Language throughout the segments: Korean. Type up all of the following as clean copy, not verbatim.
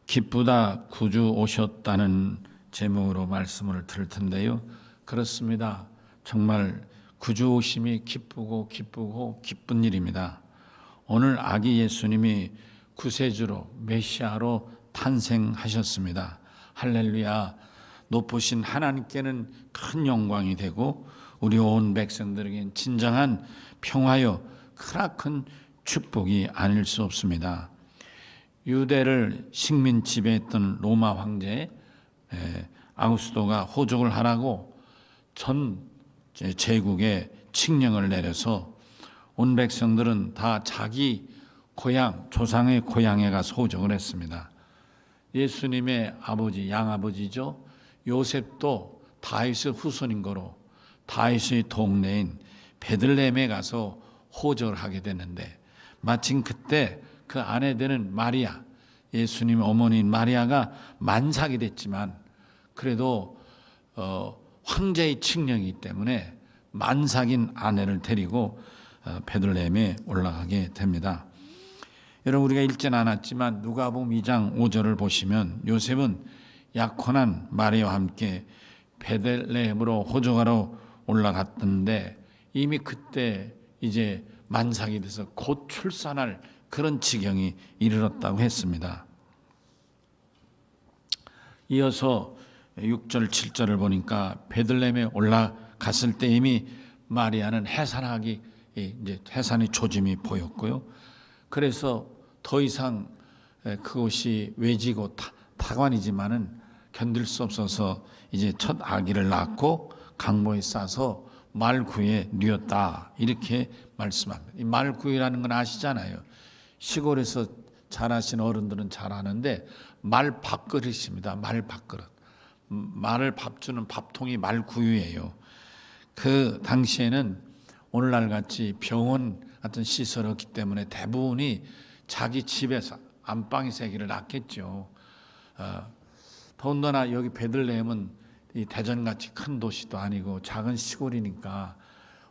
기쁘다 구주 오셨다는 제목으로 말씀을 들을 텐데요. 그렇습니다. 정말 구주 오심이 기쁘고 기쁜 일입니다. 오늘 아기 예수님이 구세주로 메시아로 탄생하셨습니다. 할렐루야. 높으신 하나님께는 큰 영광이 되고 우리 온 백성들에게는 진정한 평화요 크나큰 축복이 아닐 수 없습니다. 유대를 식민 지배했던 로마 황제 아우구스도가 호족을 하라고 전 제국에 칙령을 내려서 온 백성들은 다 자기 고향, 조상의 고향에 가서 호족을 했습니다. 예수님의 아버지, 양아버지죠. 요셉도 다윗의 후손인 거로 다윗의 동네인 베들레헴에 가서 호적을 하게 됐는데 마침 그때 그 아내 되는 마리아, 예수님 어머니인 마리아가 만삭이 됐지만 그래도 황제의 칙령이기 때문에 만삭인 아내를 데리고 베들레헴에 올라가게 됩니다. 여러분 우리가 읽지는 않았지만 누가복음 2장 5절을 보시면 요셉은 약혼한 마리아와 함께 베들레헴으로 호적하러 올라갔던데 이미 그때 이제 만삭이 돼서 곧 출산할 그런 지경이 이르렀다고 했습니다. 이어서 6절 7절을 보니까 베들레헴에 올라갔을 때 이미 마리아는 해산하기 이제 해산의 조짐이 보였고요. 그래서 더 이상 그것이 외지고 타관이지만은 견딜 수 없어서 이제 첫 아기를 낳고 강모에 싸서 말구에 뉘었다 이렇게 말씀합니다. 이 말구이라는 건 아시잖아요. 시골에서 자라신 어른들은 잘 아는데 말 밥그릇입니다. 말 밥그릇. 말을 밥 주는 밥통이 말구유예요. 그 당시에는 오늘날 같이 병원 같은 시설이 없기 때문에 대부분이 자기 집에서 안방에서 아기를 낳겠죠. 더군다나 여기 베들레헴은 이 대전같이 큰 도시도 아니고 작은 시골이니까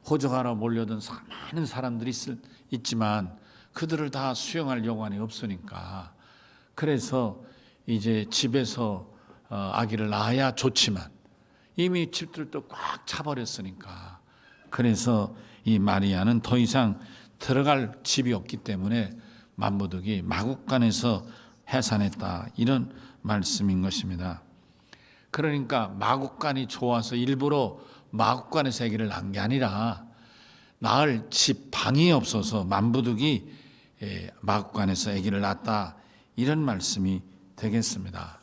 호적하러 몰려든 많은 사람들이 있지만 그들을 다 수용할 여관이 없으니까 그래서 이제 집에서 아기를 낳아야 좋지만 이미 집들도 꽉 차버렸으니까 그래서 이 마리아는 더 이상 들어갈 집이 없기 때문에 만부득이 마국간에서 해산했다 이런 말씀인 것입니다. 그러니까 마국간이 좋아서 일부러 마국간에서 아기를 낳은 게 아니라 낳을 집 방이 없어서 만부득이 마국간에서 아기를 낳았다 이런 말씀이 되겠습니다.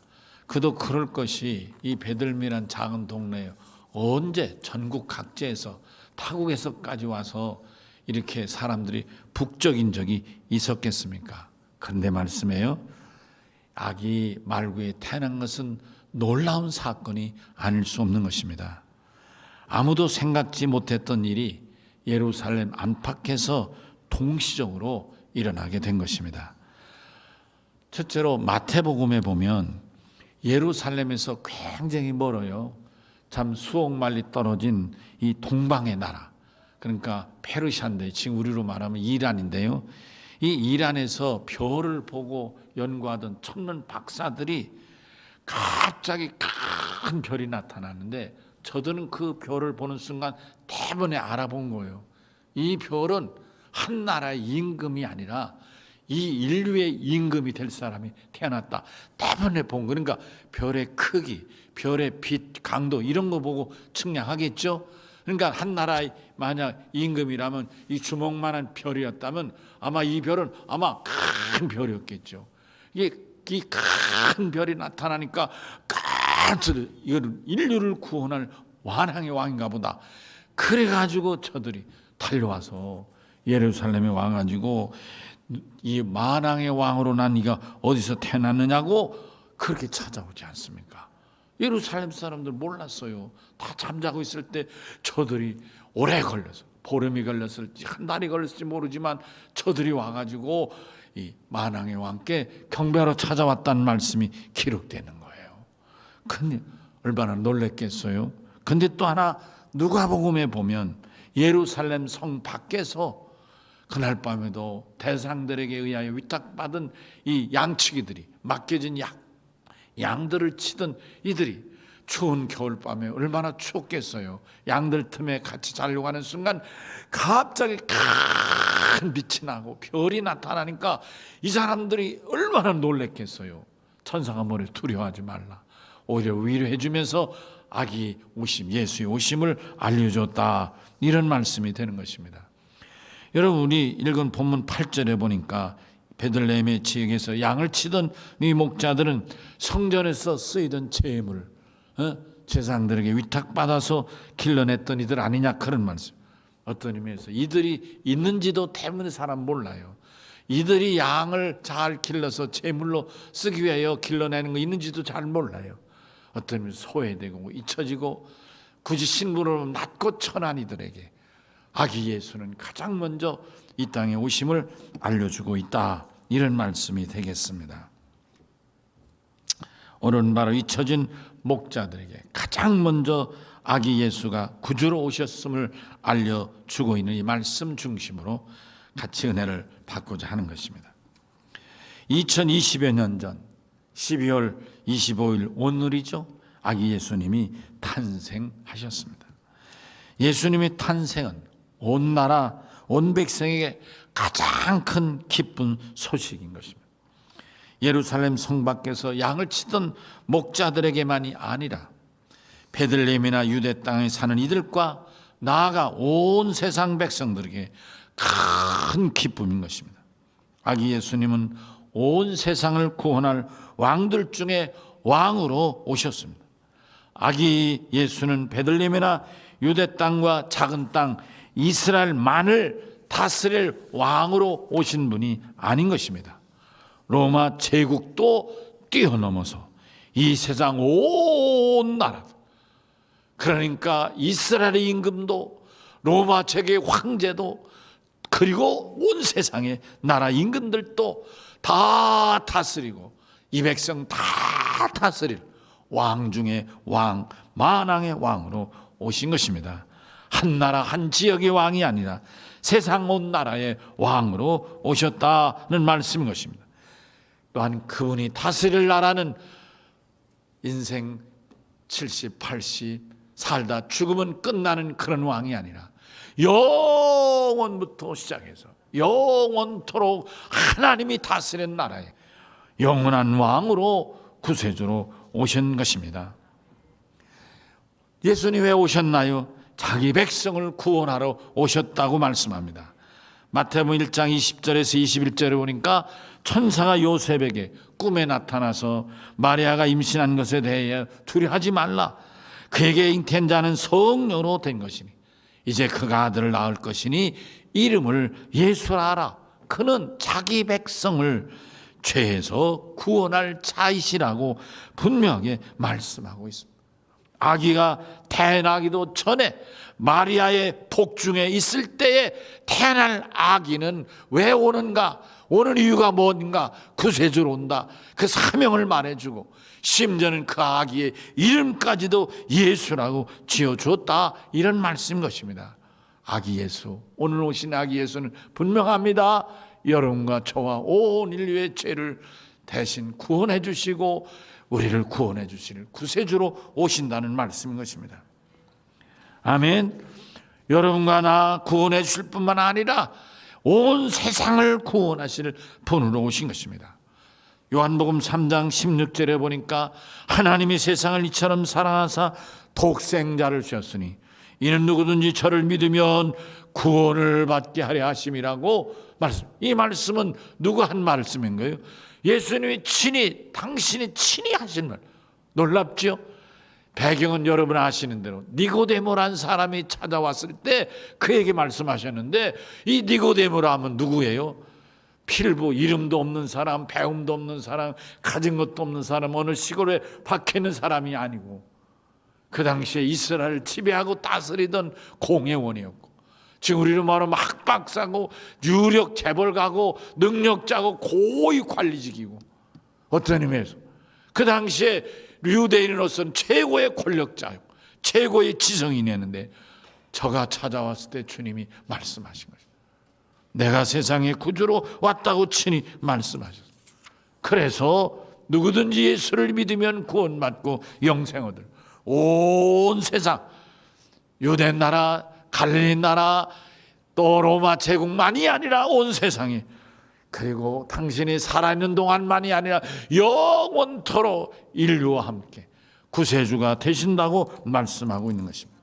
그도 그럴 것이 이 베들레헴이란 작은 동네에 언제 전국 각지에서 타국에서까지 와서 이렇게 사람들이 북적인 적이 있었겠습니까? 그런데 말씀해요. 아기 말구에 태어난 것은 놀라운 사건이 아닐 수 없는 것입니다. 아무도 생각지 못했던 일이 예루살렘 안팎에서 동시적으로 일어나게 된 것입니다. 첫째로 마태복음에 보면 예루살렘에서 굉장히 멀어요. 참 수억 마일리 떨어진 이 동방의 나라, 그러니까 페르시아인데 지금 우리로 말하면 이란인데요. 이 이란에서 별을 보고 연구하던 천문 박사들이 갑자기 큰 별이 나타나는데 저들은 그 별을 보는 순간 대번에 알아본 거예요. 이 별은 한 나라의 임금이 아니라 이 인류의 임금이 될 사람이 태어났다. 대번에 본 거. 그러니까 별의 크기, 별의 빛, 강도 이런 거 보고 측량하겠죠. 그러니까 한 나라의 만약 임금이라면 이 주먹만한 별이었다면 아마 이 별은 아마 큰 별이었겠죠. 이게 이 큰 별이 나타나니까 이거는 인류를 구원할 완왕의 왕인가 보다. 그래가지고 저들이 달려와서 예루살렘에 와가지고 이 만왕의 왕으로 난 네가 어디서 태어났느냐고 그렇게 찾아오지 않습니까? 예루살렘 사람들 몰랐어요. 다 잠자고 있을 때 저들이 오래 걸려서 보름이 걸렸을지 한 달이 걸렸을지 모르지만 저들이 와가지고 이 만왕의 왕께 경배하러 찾아왔다는 말씀이 기록되는 거예요. 근데 얼마나 놀랬겠어요. 근데 또 하나 누가복음에 보면 예루살렘 성 밖에서 그날 밤에도 대상들에게 의하여 위탁받은 이 양치기들이 맡겨진 양들을 치던 이들이 추운 겨울밤에 얼마나 추웠겠어요. 양들 틈에 같이 자려고 하는 순간 갑자기 큰 빛이 나고 별이 나타나니까 이 사람들이 얼마나 놀랬겠어요. 천사가 뭐래, 두려워하지 말라. 오히려 위로해 주면서 아기 오심, 예수의 오심을 알려줬다. 이런 말씀이 되는 것입니다. 여러분, 우리 읽은 본문 8절에 보니까 베들레헴의 지역에서 양을 치던 이 목자들은 성전에서 쓰이던 제물, 제사장들에게 위탁받아서 길러냈던 이들 아니냐, 그런 말씀. 어떤 의미에서 이들이 있는지도 대부분의 사람 몰라요. 이들이 양을 잘 길러서 제물로 쓰기 위하여 길러내는 거 있는지도 잘 몰라요. 어떤 의미에서 소외되고 잊혀지고 굳이 신분으로 낮고 천한 이들에게 아기 예수는 가장 먼저 이 땅에 오심을 알려주고 있다. 이런 말씀이 되겠습니다. 오늘은 바로 잊혀진 목자들에게 가장 먼저 아기 예수가 구주로 오셨음을 알려주고 있는 이 말씀 중심으로 같이 은혜를 받고자 하는 것입니다. 2020여 년 전 12월 25일 오늘이죠. 아기 예수님이 탄생하셨습니다. 예수님의 탄생은 온 나라, 온 백성에게 가장 큰 기쁜 소식인 것입니다. 예루살렘 성 밖에서 양을 치던 목자들에게만이 아니라 베들레헴이나 유대 땅에 사는 이들과 나아가 온 세상 백성들에게 큰 기쁨인 것입니다. 아기 예수님은 온 세상을 구원할 왕들 중에 왕으로 오셨습니다. 아기 예수는 베들레헴이나 유대 땅과 작은 땅 이스라엘만을 다스릴 왕으로 오신 분이 아닌 것입니다. 로마 제국도 뛰어넘어서 이 세상 온 나라, 그러니까 이스라엘의 임금도 로마 제국의 황제도 그리고 온 세상의 나라 임금들도 다 다스리고 이 백성 다 다스릴 왕 중에 왕, 만왕의 왕으로 오신 것입니다. 한 나라 한 지역의 왕이 아니라 세상 온 나라의 왕으로 오셨다는 말씀인 것입니다. 또한 그분이 다스릴 나라는 인생 70, 80 살다 죽으면 끝나는 그런 왕이 아니라 영원부터 시작해서 영원토록 하나님이 다스리는 나라의 영원한 왕으로 구세주로 오신 것입니다. 예수님 왜 오셨나요? 자기 백성을 구원하러 오셨다고 말씀합니다. 마태복음 1장 20절에서 21절에 보니까 천사가 요셉에게 꿈에 나타나서 마리아가 임신한 것에 대해 두려워하지 말라. 그에게 잉태한 자는 성녀로 된 것이니 이제 그가 아들을 낳을 것이니 이름을 예수라 하라. 그는 자기 백성을 죄에서 구원할 자이시라고 분명하게 말씀하고 있습니다. 아기가 태어나기도 전에 마리아의 복중에 있을 때에 태어날 아기는 왜 오는가? 오는 이유가 뭔가? 구세주로 온다. 그 사명을 말해주고 심지어는 그 아기의 이름까지도 예수라고 지어줬다. 이런 말씀인 것입니다. 아기 예수, 오늘 오신 아기 예수는 분명합니다. 여러분과 저와 온 인류의 죄를 대신 구원해 주시고 우리를 구원해 주실 구세주로 오신다는 말씀인 것입니다. 아멘. 여러분과 나 구원해 주실 뿐만 아니라 온 세상을 구원하실 분으로 오신 것입니다. 요한복음 3장 16절에 보니까 하나님이 세상을 이처럼 사랑하사 독생자를 주셨으니 이는 누구든지 저를 믿으면 구원을 받게 하려 하심이라고 말씀. 이 말씀은 누가 한 말씀인가요? 예수님이 친히, 당신이 친히 하신 말. 놀랍죠? 배경은 여러분 아시는 대로 니고데모라는 사람이 찾아왔을 때 그에게 말씀하셨는데 이 니고데모라 하면 누구예요? 필부, 이름도 없는 사람, 배움도 없는 사람, 가진 것도 없는 사람, 어느 시골에 박혀 있는 사람이 아니고 그 당시에 이스라엘을 지배하고 다스리던 공회원이었고 지금 우리로 말하면 학박사고 유력 재벌가고 능력자고 고위 관리직이고 어떤 의미에서 그 당시에 유대인으로서는 최고의 권력자였고 최고의 지성인이었는데 저가 찾아왔을 때 주님이 말씀하신 거죠. 내가 세상의 구주로 왔다고 친히 말씀하셨어요. 그래서 누구든지 예수를 믿으면 구원받고 영생 얻을. 온 세상, 유대 나라, 갈릴리 나라, 또 로마 제국만이 아니라 온 세상에, 그리고 당신이 살아있는 동안만이 아니라 영원토록 인류와 함께 구세주가 되신다고 말씀하고 있는 것입니다.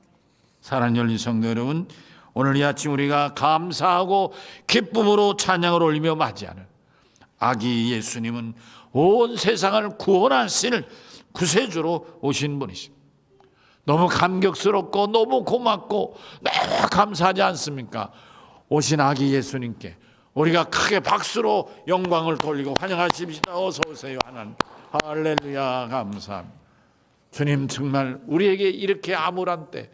사랑하는 열린 성도 여러분, 오늘 이 아침 우리가 감사하고 기쁨으로 찬양을 올리며 맞이하는 아기 예수님은 온 세상을 구원하실 구세주로 오신 분이십니다. 너무 감격스럽고 너무 고맙고 너무 감사하지 않습니까? 오신 아기 예수님께 우리가 크게 박수로 영광을 돌리고 환영하십시다. 어서 오세요 하나님. 할렐루야, 감사합니다. 주님 정말 우리에게 이렇게 암울한 때,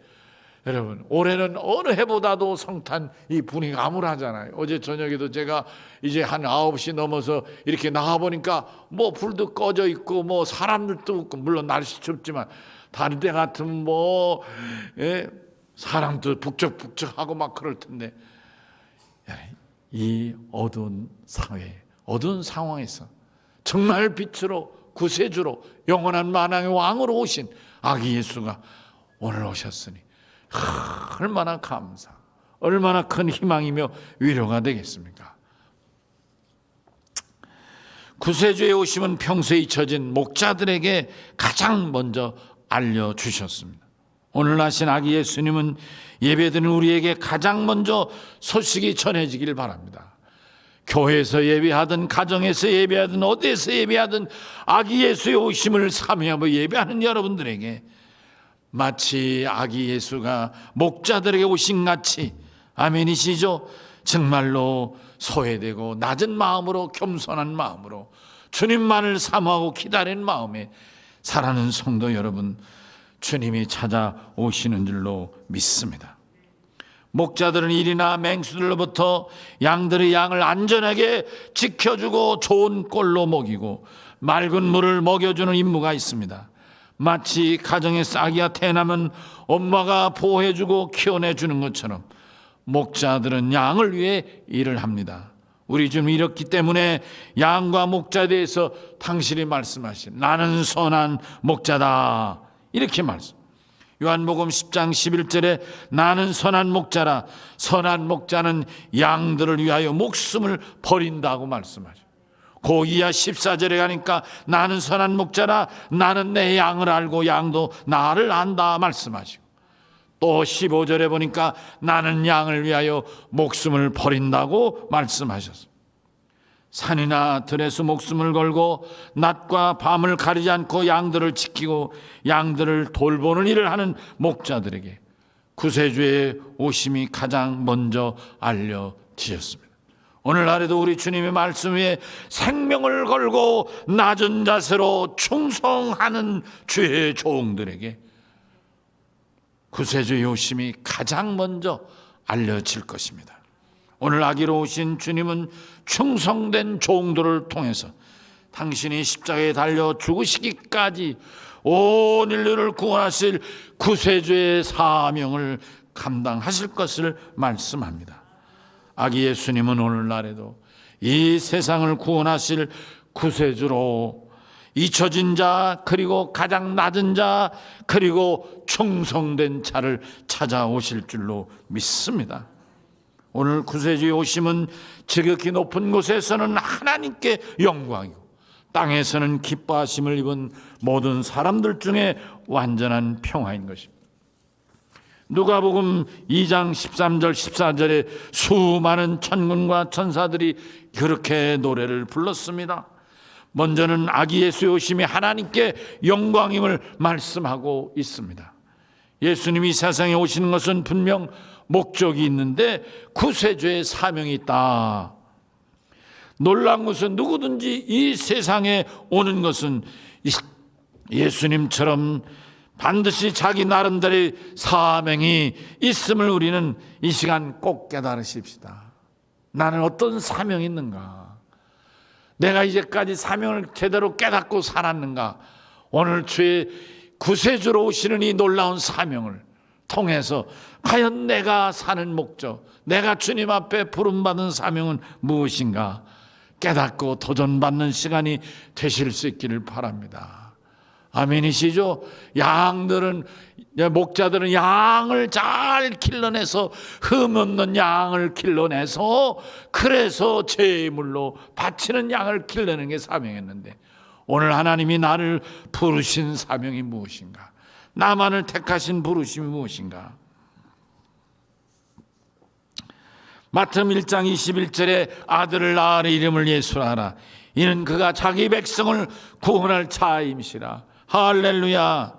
여러분 올해는 어느 해보다도 성탄 이 분위기가 암울하잖아요. 어제 저녁에도 제가 이제 한 9시 넘어서 이렇게 나가보니까 뭐 불도 꺼져 있고 뭐 사람들도 없고, 물론 날씨 춥지만 다른 때 같으면 뭐 사람도 북적북적하고 막 그럴 텐데, 이 어두운 사회, 어두운 상황에서 정말 빛으로 구세주로 영원한 만왕의 왕으로 오신 아기 예수가 오늘 오셨으니 얼마나 감사, 얼마나 큰 희망이며 위로가 되겠습니까? 구세주의 오심은 평소에 잊혀진 목자들에게 가장 먼저 알려주셨습니다. 오늘 나신 아기 예수님은 예배드리는 우리에게 가장 먼저 소식이 전해지길 바랍니다. 교회에서 예배하든 가정에서 예배하든 어디에서 예배하든 아기 예수의 오심을 사모하며 예배하는 여러분들에게 마치 아기 예수가 목자들에게 오신 같이, 아멘이시죠? 정말로 소외되고 낮은 마음으로, 겸손한 마음으로 주님만을 사모하고 기다리는 마음에 살아가는 성도 여러분, 주님이 찾아오시는 줄로 믿습니다. 목자들은 일이나 맹수들로부터 양들의 양을 안전하게 지켜주고 좋은 꼴로 먹이고 맑은 물을 먹여주는 임무가 있습니다. 마치 가정에서 아기가 태어나면 엄마가 보호해주고 키워내주는 것처럼 목자들은 양을 위해 일을 합니다. 우리 주님 이렇기 때문에 양과 목자에 대해서 당신이 말씀하신 나는 선한 목자다, 이렇게 말씀. 요한복음 10장 11절에 나는 선한 목자라, 선한 목자는 양들을 위하여 목숨을 버린다고 말씀하죠. 그 이하 14절에 가니까 나는 선한 목자라, 나는 내 양을 알고 양도 나를 안다 말씀하시고, 또 15절에 보니까 나는 양을 위하여 목숨을 버린다고 말씀하셨습니다. 산이나 들에서 목숨을 걸고 낮과 밤을 가리지 않고 양들을 지키고 양들을 돌보는 일을 하는 목자들에게 구세주의 오심이 가장 먼저 알려지셨습니다. 오늘날에도 우리 주님의 말씀 위에 생명을 걸고 낮은 자세로 충성하는 주의 종들에게 구세주의 오심이 가장 먼저 알려질 것입니다. 오늘 아기로 오신 주님은 충성된 종들을 통해서 당신이 십자가에 달려 죽으시기까지 온 인류를 구원하실 구세주의 사명을 감당하실 것을 말씀합니다. 아기 예수님은 오늘날에도 이 세상을 구원하실 구세주로 잊혀진 자, 그리고 가장 낮은 자, 그리고 충성된 자를 찾아오실 줄로 믿습니다. 오늘 구세주의 오심은 지극히 높은 곳에서는 하나님께 영광이고 땅에서는 기뻐하심을 입은 모든 사람들 중에 완전한 평화인 것입니다. 누가복음 2장 13절 14절에 수많은 천군과 천사들이 그렇게 노래를 불렀습니다. 먼저는 아기 예수의 오심이 하나님께 영광임을 말씀하고 있습니다. 예수님이 세상에 오시는 것은 분명 목적이 있는데 구세주의 사명이 있다. 놀라운 것은 누구든지 이 세상에 오는 것은 예수님처럼 반드시 자기 나름대로의 사명이 있음을 우리는 이 시간 꼭 깨달으십시다. 나는 어떤 사명이 있는가? 내가 이제까지 사명을 제대로 깨닫고 살았는가? 오늘 주의 구세주로 오시는 이 놀라운 사명을 통해서 과연 내가 사는 목적, 내가 주님 앞에 부름받은 사명은 무엇인가? 깨닫고 도전받는 시간이 되실 수 있기를 바랍니다. 아멘이시죠? 목자들은 양을 잘 길러내서 흠 없는 양을 길러내서 그래서 제물로 바치는 양을 길러내는 게 사명이었는데, 오늘 하나님이 나를 부르신 사명이 무엇인가? 나만을 택하신 부르심이 무엇인가? 마태복음 1장 21절에 아들을 낳으라 이름을 예수라 하라. 이는 그가 자기 백성을 구원할 자임이시라. 할렐루야.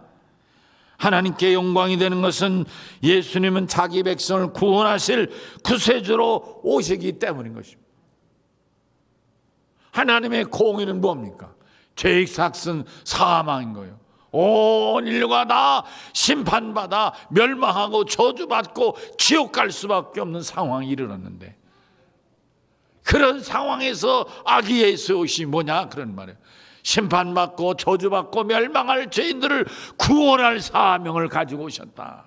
하나님께 영광이 되는 것은 예수님은 자기 백성을 구원하실 구세주로 오시기 때문인 것입니다. 하나님의 공의는 뭡니까? 죄의 삭은 사망인 거예요. 온 인류가 다 심판받아 멸망하고 저주받고 지옥 갈 수밖에 없는 상황이 이르렀는데, 그런 상황에서 아기 예수 오심이 뭐냐 그런 말이에요. 심판받고 저주받고 멸망할 죄인들을 구원할 사명을 가지고 오셨다.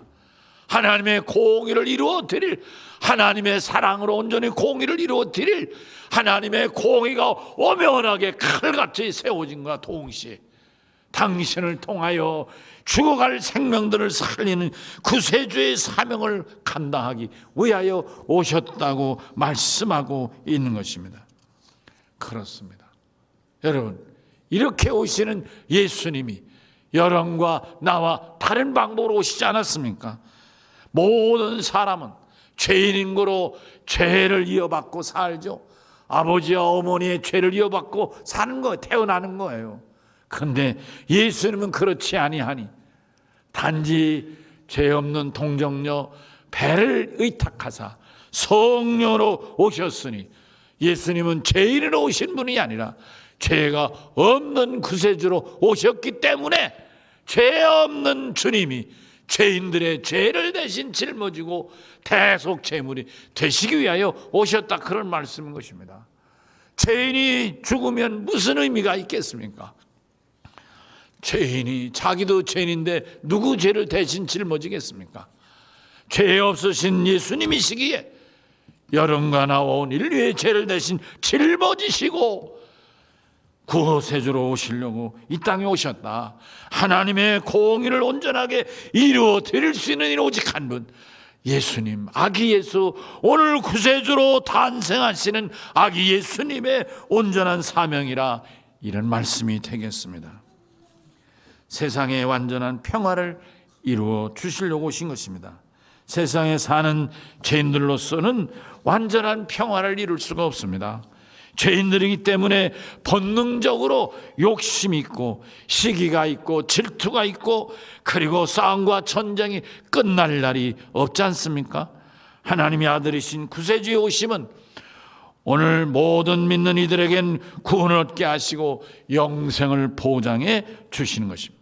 하나님의 공의를 이루어 드릴, 하나님의 사랑으로 온전히 공의를 이루어 드릴, 하나님의 공의가 엄연하게 칼같이 세워진과 동시에 당신을 통하여 죽어갈 생명들을 살리는 구세주의 사명을 감당하기 위하여 오셨다고 말씀하고 있는 것입니다. 그렇습니다. 여러분, 이렇게 오시는 예수님이 여러분과 나와 다른 방법으로 오시지 않았습니까? 모든 사람은 죄인인 거로 죄를 이어받고 살죠. 아버지와 어머니의 죄를 이어받고 사는 거예요. 태어나는 거예요. 그런데 예수님은 그렇지 아니하니 단지 죄 없는 동정녀 배를 의탁하사 성녀로 오셨으니, 예수님은 죄인으로 오신 분이 아니라 죄가 없는 구세주로 오셨기 때문에 죄 없는 주님이 죄인들의 죄를 대신 짊어지고 대속 제물이 되시기 위하여 오셨다, 그런 말씀인 것입니다. 죄인이 죽으면 무슨 의미가 있겠습니까? 죄인이 자기도 죄인인데 누구 죄를 대신 짊어지겠습니까? 죄 없으신 예수님이시기에 여러분과 나와 온 인류의 죄를 대신 짊어지시고 구세주로 오시려고 이 땅에 오셨다. 하나님의 공의를 온전하게 이루어 드릴 수 있는 일 오직 한 분, 예수님, 아기 예수, 오늘 구세주로 탄생하시는 아기 예수님의 온전한 사명이라 이런 말씀이 되겠습니다. 세상에 완전한 평화를 이루어 주시려고 오신 것입니다. 세상에 사는 죄인들로서는 완전한 평화를 이룰 수가 없습니다. 죄인들이기 때문에 본능적으로 욕심이 있고 시기가 있고 질투가 있고, 그리고 싸움과 전쟁이 끝날 날이 없지 않습니까? 하나님의 아들이신 구세주의 오심은 오늘 모든 믿는 이들에겐 구원을 얻게 하시고 영생을 보장해 주시는 것입니다.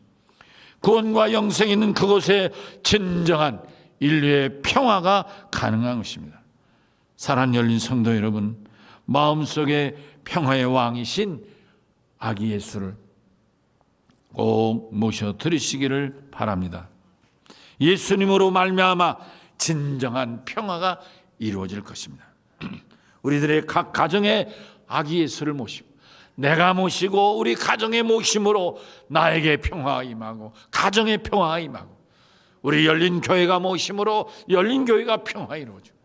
구원과 영생이 있는 그곳에 진정한 인류의 평화가 가능한 것입니다. 사랑 열린 성도 여러분, 마음속에 평화의 왕이신 아기 예수를 꼭 모셔 드리시기를 바랍니다. 예수님으로 말미암아 진정한 평화가 이루어질 것입니다. 우리들의 각 가정에 아기 예수를 모시고, 내가 모시고 우리 가정의 모심으로 나에게 평화가 임하고 가정의 평화가 임하고, 우리 열린 교회가 모심으로 열린 교회가 평화가 이루어지고,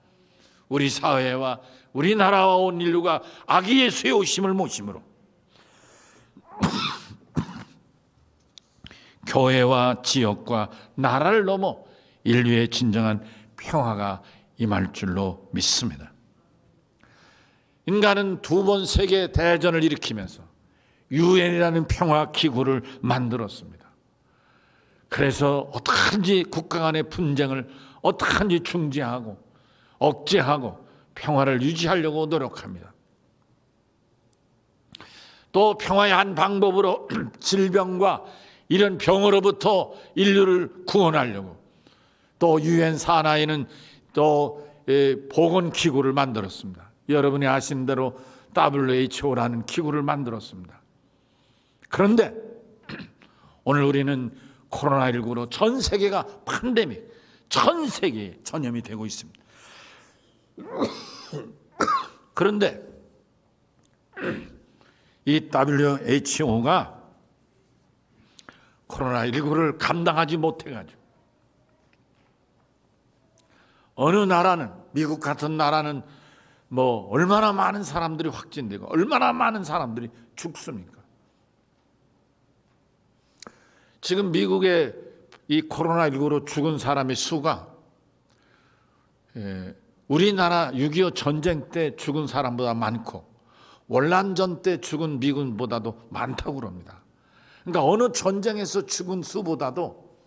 우리 사회와 우리나라와 온 인류가 아기 예수의 오심을 모심으로 교회와 지역과 나라를 넘어 인류의 진정한 평화가 임할 줄로 믿습니다. 인간은 2번 세계 대전을 일으키면서 유엔이라는 평화 기구를 만들었습니다. 그래서 어떻게든지 국가 간의 분쟁을 어떻게든지 중지하고 억제하고 평화를 유지하려고 노력합니다. 또 평화의 한 방법으로 질병과 이런 병으로부터 인류를 구원하려고 또 유엔 산하에는 또 보건기구를 만들었습니다. 여러분이 아시는 대로 WHO라는 기구를 만들었습니다. 그런데 오늘 우리는 코로나19로 전 세계가 팬데믹, 전 세계에 전염이 되고 있습니다. 그런데 이 WHO가 코로나19를 감당하지 못해가지고 어느 나라는, 미국 같은 나라는 뭐 얼마나 많은 사람들이 확진되고 얼마나 많은 사람들이 죽습니까? 지금 미국의 이 코로나19로 죽은 사람의 수가 우리나라 6.25 전쟁 때 죽은 사람보다 많고 월남전 때 죽은 미군보다도 많다고 그럽니다. 그러니까 어느 전쟁에서 죽은 수보다도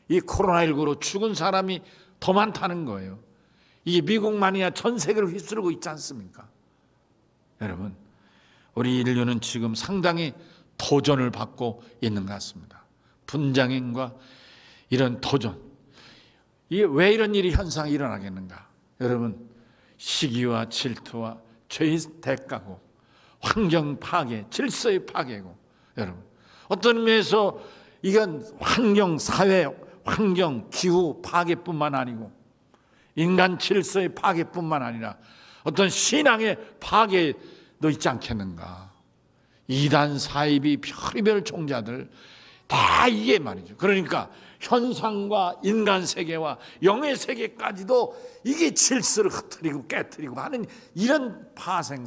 이 코로나19로 죽은 사람이 더 많다는 거예요. 이게 미국만이야 전 세계를 휩쓸고 있지 않습니까? 여러분, 우리 인류는 지금 상당히 도전을 받고 있는 것 같습니다. 분장행과 이런 도전, 이게 왜 이런 일이 현상이 일어나겠는가? 여러분, 시기와 질투와 죄의 대가고 환경 파괴, 질서의 파괴고, 여러분 어떤 의미에서 이건 환경, 사회, 환경, 기후 파괴뿐만 아니고 인간 질서의 파괴뿐만 아니라 어떤 신앙의 파괴도 있지 않겠는가? 이단, 사이비, 별의별 종자들 다 이게 말이죠. 그러니까 현상과 인간 세계와 영의 세계까지도 이게 질서를 흐트리고 깨트리고 하는 이런 파생,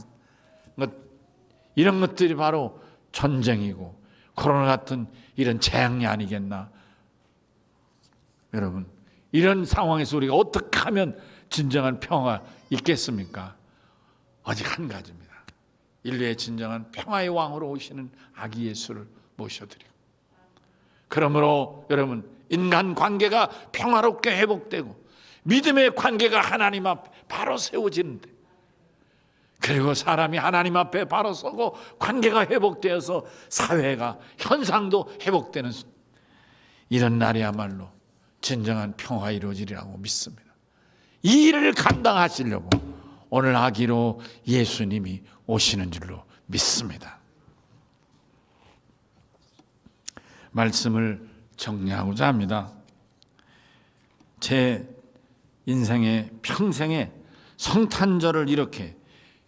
이런 것들이 바로 전쟁이고 코로나 같은 이런 재앙이 아니겠나? 여러분, 이런 상황에서 우리가 어떻게 하면 진정한 평화 있겠습니까? 오직 한 가지입니다. 인류의 진정한 평화의 왕으로 오시는 아기 예수를 모셔드리고, 그러므로 여러분, 인간 관계가 평화롭게 회복되고 믿음의 관계가 하나님 앞에 바로 세워지는데, 그리고 사람이 하나님 앞에 바로 서고 관계가 회복되어서 사회가, 현상도 회복되는 이런 날이야말로 진정한 평화 이루어지리라고 믿습니다. 이 일을 감당하시려고 오늘 아기로 예수님이 오시는 줄로 믿습니다. 말씀을 정리하고자 합니다. 제 인생의 평생에 성탄절을 이렇게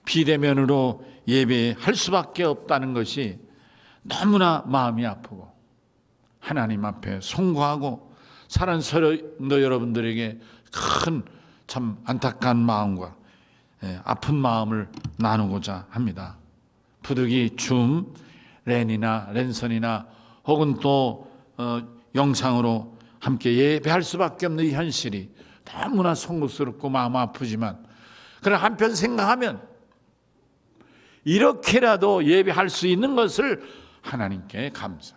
비대면으로 예배할 수밖에 없다는 것이 너무나 마음이 아프고 하나님 앞에 송구하고 사랑하는 성도 여러분들에게 큰 참 안타까운 마음과 아픈 마음을 나누고자 합니다. 부득이 줌, 랜선이나 혹은 또 영상으로 함께 예배할 수밖에 없는 이 현실이 너무나 송구스럽고 마음 아프지만, 그러나 한편 생각하면 이렇게라도 예배할 수 있는 것을 하나님께 감사,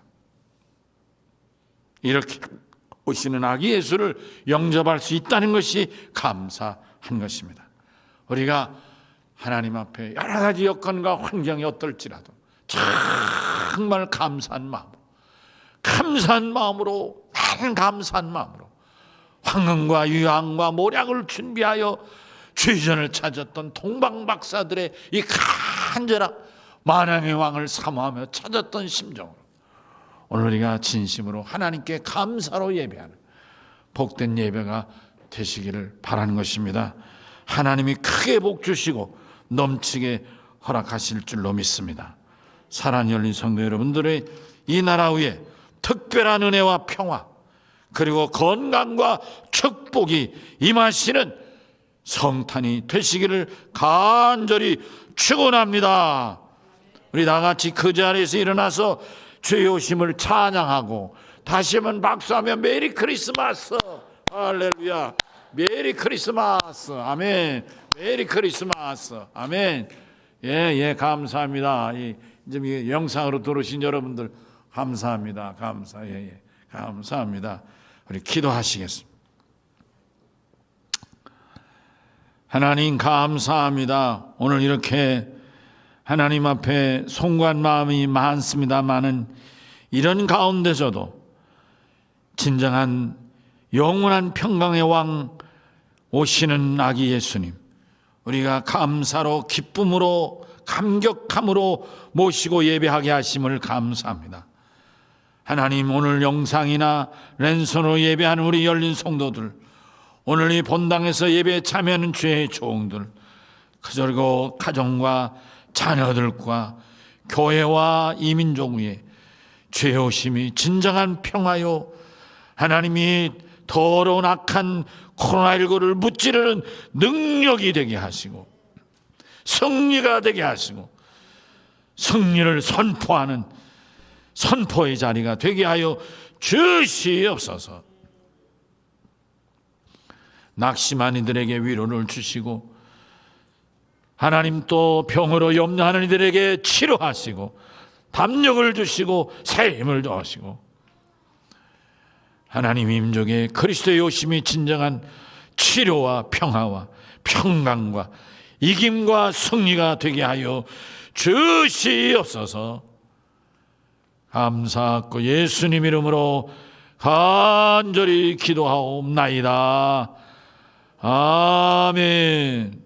이렇게 오시는 아기 예수를 영접할 수 있다는 것이 감사한 것입니다. 우리가 하나님 앞에 여러 가지 여건과 환경이 어떨지라도 정말 감사한 마음으로 나는 감사한 마음으로 황금과 유황과 모략을 준비하여 주전을 찾았던 동방박사들의 이 간절한 만왕의 왕을 사모하며 찾았던 심정으로 오늘 우리가 진심으로 하나님께 감사로 예배하는 복된 예배가 되시기를 바라는 것입니다. 하나님이 크게 복 주시고 넘치게 허락하실 줄로 믿습니다. 사랑하는 열린 성도 여러분들의 이 나라 위에 특별한 은혜와 평화, 그리고 건강과 축복이 임하시는 성탄이 되시기를 간절히 축원합니다. 우리 다같이 그 자리에서 일어나서 주의 오심을 찬양하고 다시 한번 박수하며 메리 크리스마스, 할렐루야, 메리 크리스마스, 아멘, 메리 크리스마스, 아멘. 예, 감사합니다. 이제 영상으로 들어오신 여러분들 감사합니다. 감사합니다. 우리 기도하시겠습니다. 하나님 감사합니다. 오늘 이렇게 하나님 앞에 송구한 마음이 많습니다만은 이런 가운데서도 진정한 영원한 평강의 왕 오시는 아기 예수님, 우리가 감사로 기쁨으로 감격함으로 모시고 예배하게 하심을 감사합니다. 하나님, 오늘 영상이나 랜선으로 예배하는 우리 열린 성도들, 오늘 이 본당에서 예배에 참여하는 주의 종들, 그리고 가정과 자녀들과 교회와 이민족 위에 죄오심이 진정한 평화요, 하나님이 더러운 악한 코로나19를 무찌르는 능력이 되게 하시고 승리가 되게 하시고 승리를 선포하는 선포의 자리가 되게 하여 주시옵소서. 낙심한 이들에게 위로를 주시고 하나님 또 병으로 염려하는 이들에게 치료하시고 담력을 주시고 새 힘을 더하시고 하나님 임종의 그리스도의 오심이 진정한 치료와 평화와 평강과 이김과 승리가 되게 하여 주시옵소서. 감사하고 예수님 이름으로 간절히 기도하옵나이다. 아멘.